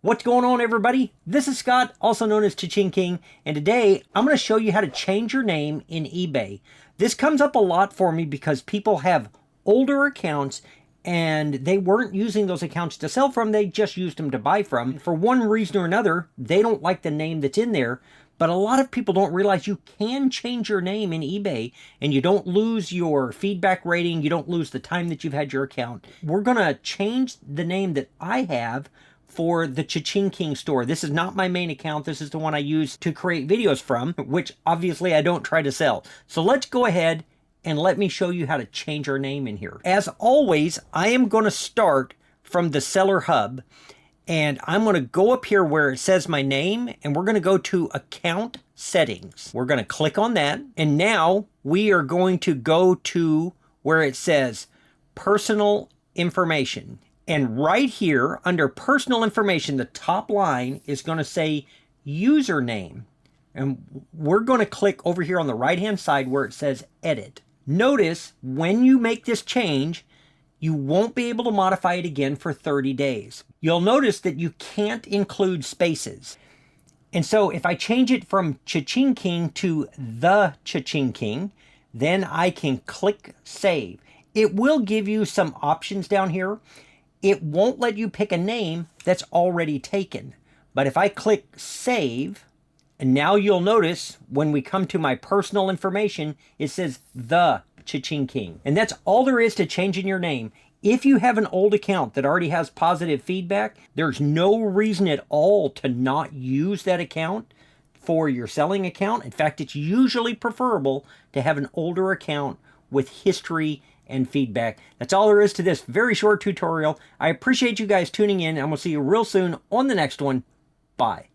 What's going on, everybody? This is Scott, also known as ChaChingKing, and today I'm going to show you how to change your name in eBay. This comes up a lot for me because people have older accounts and they weren't using those accounts to sell from, they just used them to buy from. For one reason or another, they don't like the name that's in there, but a lot of people don't realize you can change your name in eBay and you don't lose your feedback rating, you don't lose the time that you've had your account. We're going to change the name that I have for the ChaChingKing store. This is not my main account. This is the one I use to create videos from, which obviously I don't try to sell. So let's go ahead and let me show you how to change our name in here. As always, I am going to start from the Seller Hub, and I'm going to go up here where it says my name, and we're going to go to Account Settings. We're going to click on that, and now we are going to go to where it says Personal Information. And right here, under personal information, the top line is going to say username. And we're going to click over here on the right-hand side where it says edit. Notice when you make this change, you won't be able to modify it again for 30 days. You'll notice that you can't include spaces. And so if I change it from ChaChingKing to the ChaChingKing, then I can click save. It will give you some options down here. It won't let you pick a name that's already taken. But if I click save, and now you'll notice when we come to my personal information, it says the ChaChingKing. And that's all there is to changing your name. If you have an old account that already has positive feedback, there's no reason at all to not use that account for your selling account. In fact, it's usually preferable to have an older account with history and feedback. That's all there is to this very short tutorial. I appreciate you guys tuning in, and we'll see you real soon on the next one. Bye.